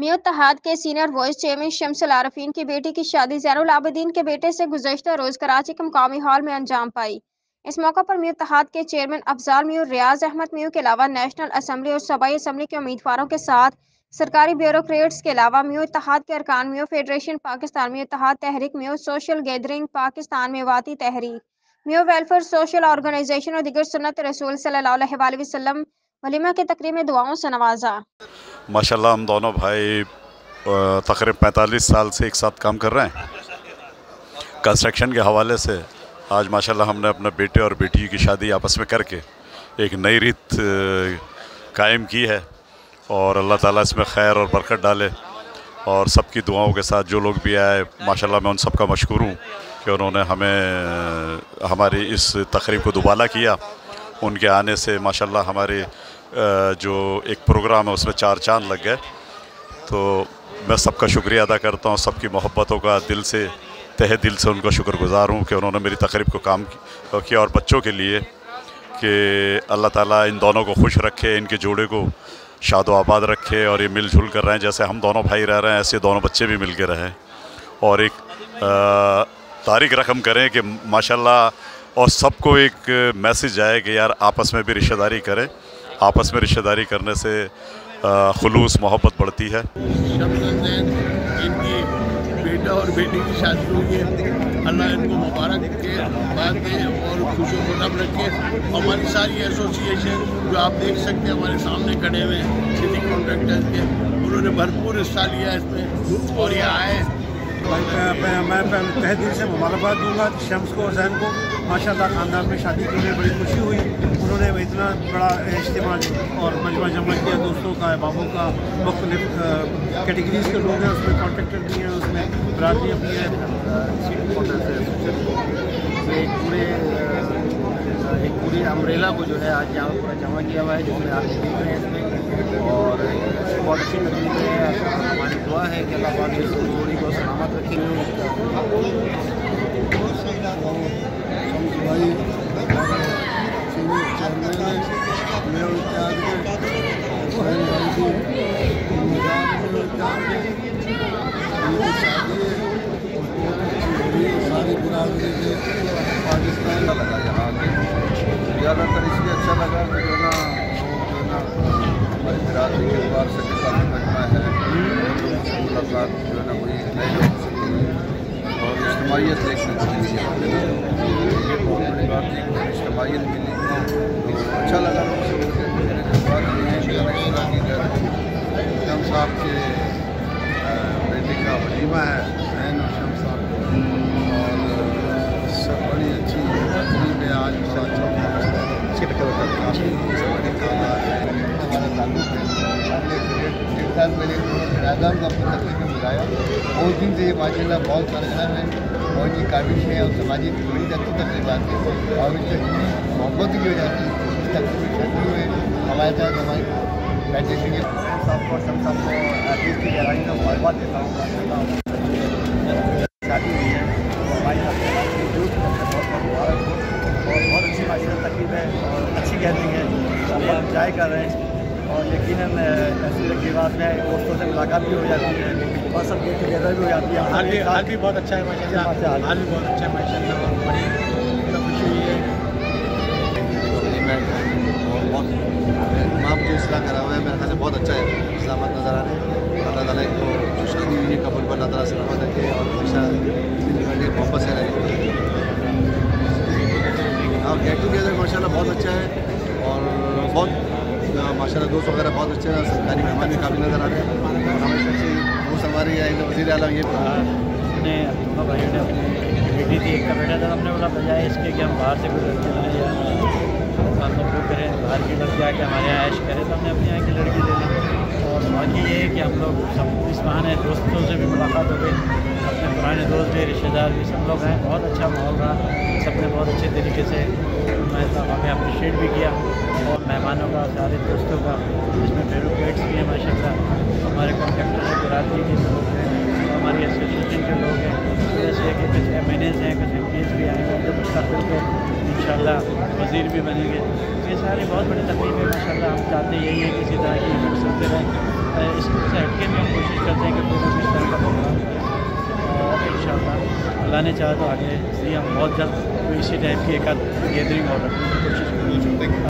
मियां इत्तेहाद के senior vice chairman Shamsul Arfeen की बेटी की शादी ज़ैनुल आबिदीन के बेटे से गुज़श्ता रोज़ कराची के मुकामी हॉल में अंजाम पाई। इस मौका पर मियां इत्तेहाद के चेयरमैन अफजाल मियां, रियाज अहमद मियां के अलावा नेशनल असम्बली और सूबाई असम्बली के उम्मीदवारों के साथ सरकारी ब्यूरोक्रेट्स के अलावा मियां इत्तेहाद के अरकान, मियां फेडरेशन पाकिस्तान, मियां इत्तेहाद तहरीक, मियां सोशल गैदरिंग पाकिस्तान, मेवाती तहरीक, मियां वेलफेयर सोशल ऑर्गेनाइजेशन और दिगर सुन्नत रसूल सल्लल्लाहु अलैहि वसल्लम वलीमा की तकरीब में दुआओं से नवाजा। माशाल्लाह हम दोनों भाई तकरीबन 45 साल से एक साथ काम कर रहे हैं कंस्ट्रक्शन के हवाले से। आज माशाल्लाह हमने अपने बेटे और बेटी की शादी आपस में करके एक नई रीत कायम की है और अल्लाह ताला इसमें खैर और बरकत डाले। और सबकी दुआओं के साथ जो लोग भी आए माशाल्लाह मैं उन सब का मशकूर हूँ कि उन्होंने हमें हमारी इस तकरीब को दुबाला किया। उनके आने से माशाल्लाह हमारे जो एक प्रोग्राम है उसमें चार चांद लग गए। तो मैं सबका शुक्रिया अदा करता हूँ, सबकी मोहब्बतों का दिल से तहे दिल से उनका शुक्रगुज़ार हूँ कि उन्होंने मेरी तकरीब को काम किया। और बच्चों के लिए कि अल्लाह ताला इन दोनों को खुश रखे, इनके जोड़े को शादो आबाद रखे और ये मिलजुल कर रहे हैं। जैसे हम दोनों भाई रह रहे हैं ऐसे दोनों बच्चे भी मिल के रहें और एक तारीख रकम करें कि माशाल्लाह। और सबको एक मैसेज आए कि यार आपस में भी रिश्तेदारी करें। आपस में रिश्तेदारी करने से खुलूस मोहब्बत बढ़ती है। इनकी बेटा और बेटी की शादी हुई है, अल्लाह इनको मुबारक के बाद दे और खुशो खुशम रखे। हमारी सारी एसोसिएशन जो आप देख सकते हैं हमारे सामने खड़े हुए सिटी कॉन्ट्रैक्टर्स के, उन्होंने भरपूर हिस्सा लिया इसमें और ये आए। मैं तहे दिल से मुबारकबाद दूंगा शम्स को और जैन को। माशाल्लाह ख़ानदान में शादी के लिए बड़ी खुशी हुई। उन्होंने इतना बड़ा इज्तिमा और मजमा जमा किया दोस्तों का, अहबाबों का, मुख्तलिफ कैटेगरीज़ के लोग हैं उसमें, कॉन्ट्रैक्टर भी हैं उसमें, बरादरी अपनी है। एक पूरी अम्ब्रेला को जो है आज यहाँ पूरा जमा किया हुआ है जिसमें आप देख रहे हैं इसमें। और बहुत अच्छी तकलीफ है। हमारी दुआ है कि अल्लाह पाक इस जोड़ी को सलामत रखे। सारी बिरादरी के पाकिस्तान लगा यहाँ ज़्यादातर इसलिए अच्छा लगा कि जो ना हमारी बिरादरी के बार से भी काफ़ी मजमा है और मुलाकात जो है ना वही नए लोगों से हुई और इज्तिमाइयत देखने को मिली है। ये बहुत बड़ी बात थी कि इज्तिमाइयत मिली तो अच्छा लगा। बात ये है कि शम साहब के बेटे का वलीमा है जैन और शम साहब और सब बड़ी अच्छी तकरीब है। आज एक साल पहले राजाम को अपनी तकलीफ में बुलाया और उस दिन से ये माशाल्लाह बहुत परेशान है और ये काबिश है और समाजी की बड़ी अच्छी तकलीफात है और इससे मोहब्बत की वजह से इस तकलीफ में शादी हुए हमारे साथ हमारी बैठे थे। सबको की गहराई का मुबारकबाद देता हूँ। शादी हुई है हमारी बहुत अच्छी माशाल्लाह तकलीफ है और अच्छी गैदरिंग है। हम एंजॉय कर रहे हैं और यकीनन ऐसी तकरीबात में दोस्तों से मुलाकात भी हो जाती है और सब गेट टुगेदर भी हो जाती है। हाल भी बहुत अच्छा है माशाल्लाह, हाल भी बहुत अच्छा है माशाल्लाह और बड़ी खुशी हुई है। बहुत इमाम जो इस्लाम करा हुआ है मेरे ख्याल से बहुत अच्छा है। इस्लामत नज़र आ रहे हैं। अल्लाह ताला को जो शादी हुई है कबूल पर अल्लाह ताला सलामत रखे और हमेशा मोहब्बत से रहे। और गेट टुगेदर माशाल्लाह बहुत अच्छा है और बहुत माशाल्लाह दोस्त वगैरह बहुत अच्छे हैं। सरकारी मेहमान भी काफ़ी नज़र आ रहे हैं और हमें अच्छी दोस्त हमारी वज़ीर आलम ये अपने दोनों भाइयों ने अपनी बेटी थी, एक का बेटा था। हमने बोला बजाय इसके कि हम बाहर से कोई लड़की ले लिया हम लोग वो करें बाहर की लड़की आके हमारे यहाँ ऐश करें तो हमने अपने यहाँ की लड़की ले ली। और बाकी ये है कि हम लोग सब इस बहाने दोस्तों से भी मुलाकात हो गई, अपने पुराने दोस्त भी, रिश्तेदार भी सब लोग हैं। बहुत अच्छा माहौल रहा, सबने बहुत अच्छे तरीके से हमें अप्रिशिएट भी किया और मेहमानों का, सारे दोस्तों का, इसमें ब्यूरोक्रेट्स भी हैं माशाल्लाह, हमारे कॉन्ट्रैक्टर हैं, बिरादरी के लोग हैं, हमारी एसोसिएशन के लोग हैं, जैसे कि कुछ MNAs हैं, कुछ MPs भी आएंगे जो मुस्तक़बिल के इंशाल्लाह वज़ीर भी बनेंगे। ये सारी बहुत बड़ी तकलीफ है माशाल्लाह। हम चाहते यही है कि इसी तरह की इवेंट्स होते रहें। इससे हटके भी हम कोशिश अल्लाह ने चाहा तो आगे इसलिए हम बहुत जल्द कोई इसी टाइप की एक आध गैदरिंग और रखने की कोशिश करेंगे।